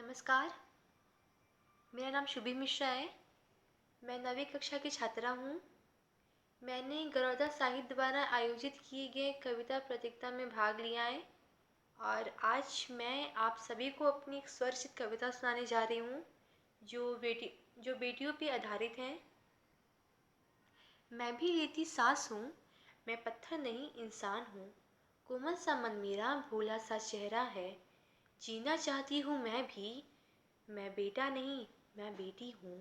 नमस्कार, मेरा नाम शुभी मिश्रा है। मैं 9वीं कक्षा की छात्रा हूँ। मैंने गरौदा साहित्य द्वारा आयोजित किए गए कविता प्रतियोगिता में भाग लिया है और आज मैं आप सभी को अपनी एक स्वरचित कविता सुनाने जा रही हूँ जो बेटियों पे आधारित है। मैं भी लेती सांस हूँ, मैं पत्थर नहीं इंसान हूँ। कोमल सा मन मेरा भोला सा चेहरा है। जीना चाहती हूँ मैं भी, मैं बेटा नहीं मैं बेटी हूँ।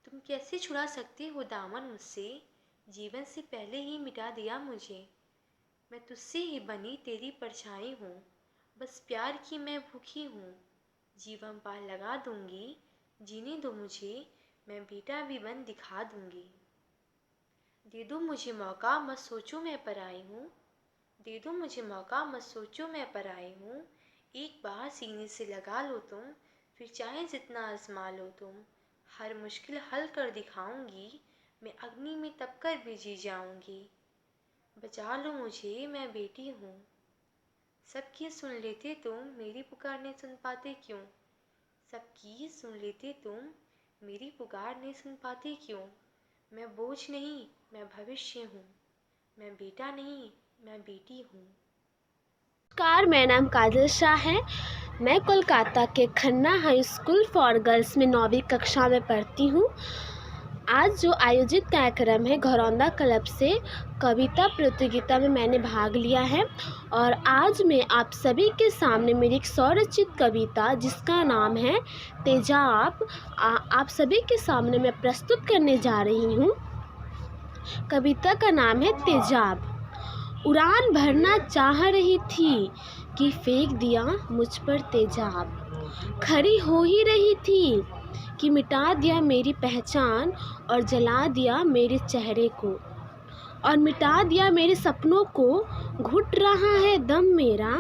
तुम कैसे छुड़ा सकते हो दामन मुझसे, जीवन से पहले ही मिटा दिया मुझे। मैं तुझसे ही बनी तेरी परछाई हूँ, बस प्यार की मैं भूखी हूँ। जीवन पार लगा दूंगी, जीने दो मुझे, मैं बेटा भी बन दिखा दूंगी। दे दो मुझे मौका मत सोचो मैं पराई हूँ, दे दो मुझे मौका मत सोचो मैं पराई हूँ। एक बार सीने से लगा लो तुम, फिर चाहे जितना आजमा लो तुम। हर मुश्किल हल कर दिखाऊंगी, मैं अग्नि में तप कर भी जी जाऊंगी। बचा लो मुझे मैं बेटी हूँ। सबकी सुन लेते तुम, मेरी पुकार नहीं सुन पाते क्यों? सबकी सुन लेते तुम, मेरी पुकार नहीं सुन पाते क्यों? मैं बोझ नहीं मैं भविष्य हूँ, मैं बेटा नहीं मैं बेटी हूँ। नमस्कार, मेरा नाम काजल शाह है। मैं कोलकाता के Khanna high school for girls में 9वीं कक्षा में पढ़ती हूँ। आज जो आयोजित कार्यक्रम है घरौंदा क्लब से कविता प्रतियोगिता में मैंने भाग लिया है और आज मैं आप सभी के सामने मेरी एक स्वरचित कविता जिसका नाम है तेजाब आप सभी के सामने मैं प्रस्तुत करने जा रही हूँ। कविता का नाम है तेजाब। उड़ान भरना चाह रही थी कि फेंक दिया मुझ पर तेजाब। खड़ी हो ही रही थी कि मिटा दिया मेरी पहचान और जला दिया मेरे चेहरे को और मिटा दिया मेरे सपनों को। घुट रहा है दम मेरा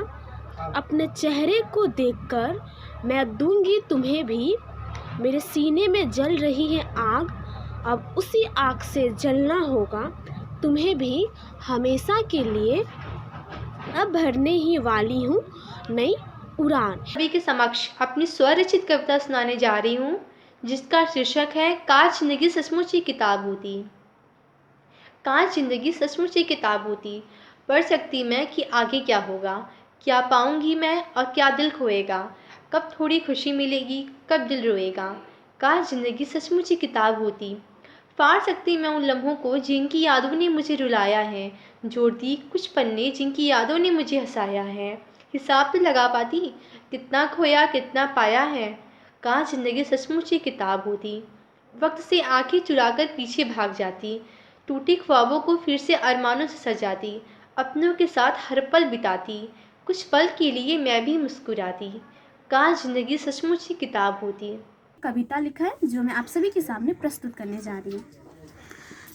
अपने चेहरे को देखकर, मैं दूंगी तुम्हें भी। मेरे सीने में जल रही है आग, अब उसी आग से जलना होगा तुम्हें भी हमेशा के लिए। अब भरने ही वाली हूँ नई उड़ान। सभी के समक्ष अपनी स्वरचित कविता सुनाने जा रही हूँ जिसका शीर्षक है काश जिंदगी सचमुच ही किताब होती। काश जिंदगी सचमुच ही किताब होती, पढ़ सकती मैं कि आगे क्या होगा, क्या पाऊंगी मैं और क्या दिल खोएगा, कब थोड़ी खुशी मिलेगी कब दिल रोएगा। काश जिंदगी सचमुच ही किताब होती, फाड़ सकती मैं उन लम्हों को जिनकी यादों ने मुझे रुलाया है, जोड़ दी कुछ पन्ने जिनकी यादों ने मुझे हंसाया है। हिसाब तो लगा पाती कितना खोया कितना पाया है। काश जिंदगी सचमुच ही किताब होती, वक्त से आंखें चुराकर पीछे भाग जाती, टूटे ख्वाबों को फिर से अरमानों से सजाती, अपनों के साथ हर पल बिताती, कुछ पल के लिए मैं भी मुस्कुराती। काश जिंदगी सचमुच ही किताब होती। कविता लिखा है जो मैं आप सभी के सामने प्रस्तुत करने जा रही हूँ।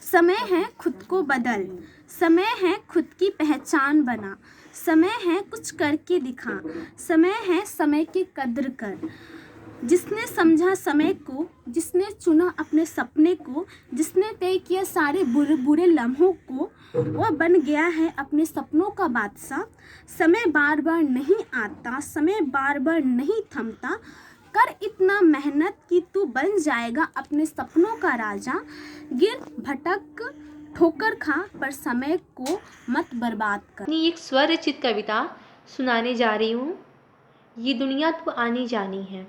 समय है खुद को बदल, समय है खुद की पहचान बना, समय है कुछ करके दिखा, समय है समय की कद्र कर। जिसने समझा समय को, जिसने चुना अपने सपने को, जिसने तय किया सारे बुरे बुरे लम्हों को, वह बन गया है अपने सपनों का बादशाह। समय बार बार नहीं आता, समय बार बार नहीं थमता, कर इतना मेहनत कि तू बन जाएगा अपने सपनों का राजा। गिर भटक ठोकर खा पर समय को मत बर्बाद कर। अपनी एक स्वरचित कविता सुनाने जा रही हूँ। ये दुनिया तो आनी जानी है,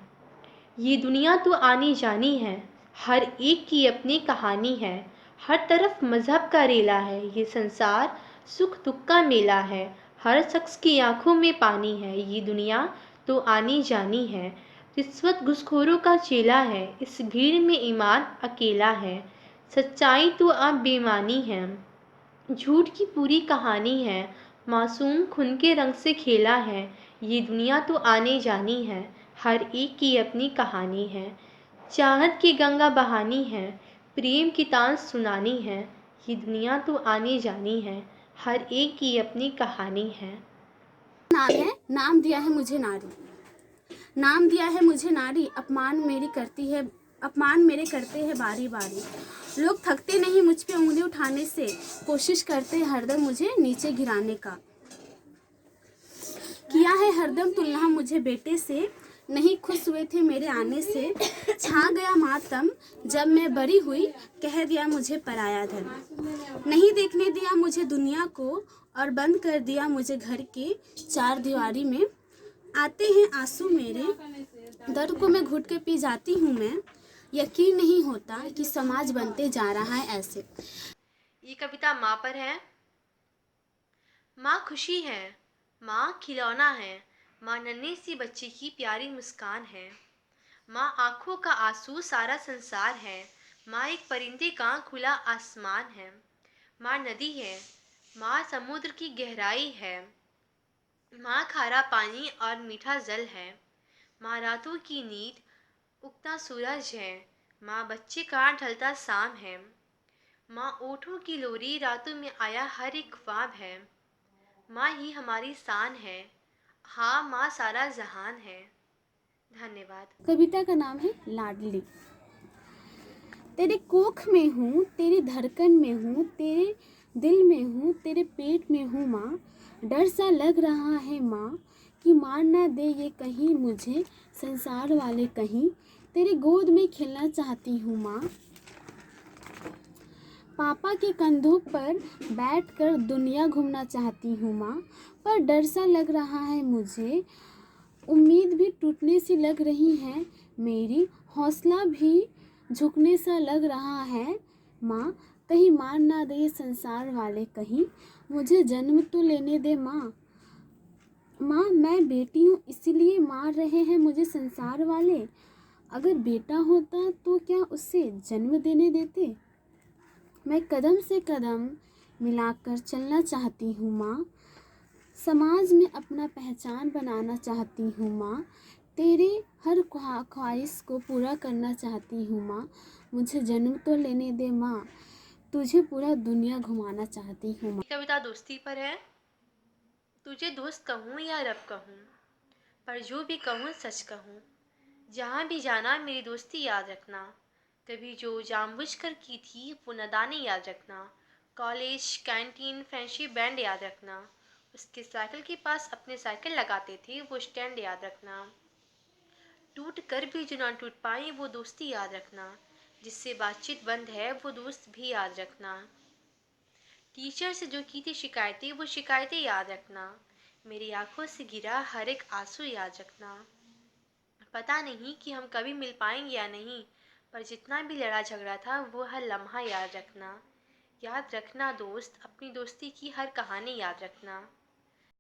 ये दुनिया तो आनी जानी है, हर एक की अपनी कहानी है। हर तरफ मजहब का रेला है, ये संसार सुख दुख का मेला है। हर शख्स की आंखों में पानी है, ये दुनिया तो आनी जानी है। रिश्वत घूसखोरों का चेला है, इस भीड़ में ईमान अकेला है। सच्चाई तो अब बेईमानी है, झूठ की पूरी कहानी है। मासूम खून के रंग से खेला है, ये दुनिया तो आने जानी है, हर एक की अपनी कहानी है। चाहत की गंगा बहानी है, प्रेम की तान सुनानी है, ये दुनिया तो आने जानी है, हर एक की अपनी कहानी है। नाम दिया है मुझे नारी, नाम दिया है मुझे नारी, अपमान मेरे करते हैं बारी बारी। लोग थकते नहीं मुझ पे उंगली उठाने से, कोशिश करते हैं हरदम मुझे नीचे गिराने का। किया है हरदम तुलना मुझे बेटे से, नहीं खुश हुए थे मेरे आने से। छा गया मातम जब मैं बड़ी हुई, कह दिया मुझे पराया धन। नहीं देखने दिया मुझे दुनिया को और बंद कर दिया मुझे घर के चार दीवारी में। आते हैं आंसू मेरे, दर्द को मैं घुट के पी जाती हूँ मैं। यकीन नहीं होता कि समाज बनते जा रहा है ऐसे। ये कविता माँ पर है। माँ खुशी है, माँ खिलौना है, माँ नन्ही सी बच्ची की प्यारी मुस्कान है। माँ आँखों का आंसू सारा संसार है, माँ एक परिंदे का खुला आसमान है। माँ नदी है, माँ समुद्र की गहराई है, माँ खारा पानी और मीठा जल है। माँ रातों की नींद, उगता सूरज है, माँ बच्चे का ढलता शाम है। माँ ओठों की लोरी, रातों में आया हर एक ख्वाब है। माँ ही हमारी शान है, हाँ माँ सारा जहान है। धन्यवाद। कविता का नाम है लाडली। तेरे कोख में हूँ, तेरी धड़कन में हूँ, तेरे दिल में हूँ, तेरे पेट में हूँ माँ। डर सा लग रहा है माँ कि मार ना दे ये कहीं मुझे संसार वाले कहीं। तेरी गोद में खेलना चाहती हूँ माँ। पापा के कंधों पर बैठकर दुनिया घूमना चाहती हूँ माँ। पर डर सा लग रहा है मुझे, उम्मीद भी टूटने सी लग रही है मेरी, हौसला भी झुकने सा लग रहा है माँ। कहीं मार ना दे संसार वाले कहीं, मुझे जन्म तो लेने दे माँ। माँ मैं बेटी हूँ इसलिए मार रहे हैं मुझे संसार वाले। अगर बेटा होता तो क्या उससे जन्म देने देते। मैं कदम से कदम मिलाकर चलना चाहती हूँ माँ। समाज में अपना पहचान बनाना चाहती हूँ माँ। तेरे हर ख्वाहिश को पूरा करना चाहती हूँ माँ। मुझे जन्म तो लेने दे माँ, तुझे पूरा दुनिया घुमाना चाहती हूँ माँ। ये कविता दोस्ती पर है। तुझे दोस्त कहूँ या रब कहूँ, पर जो भी कहूँ सच कहूँ। जहाँ भी जाना मेरी दोस्ती याद रखना, कभी जो जानबूझकर की थी वो नादानी याद रखना। कॉलेज कैंटीन फ्रेंडशिप बैंड याद रखना, उसके साइकिल के पास अपने साइकिल लगाते थे वो स्टैंड याद रखना। टूट कर भी जो ना टूट पाई वो दोस्ती याद रखना, जिससे बातचीत बंद है वो दोस्त भी याद रखना। टीचर से जो की थी शिकायतें वो शिकायतें याद रखना, मेरी आंखों से गिरा हर एक आंसू याद रखना। पता नहीं कि हम कभी मिल पाएंगे या नहीं, पर जितना भी लड़ा झगड़ा था वो हर लम्हा याद रखना। याद रखना दोस्त, अपनी दोस्ती की हर कहानी याद रखना।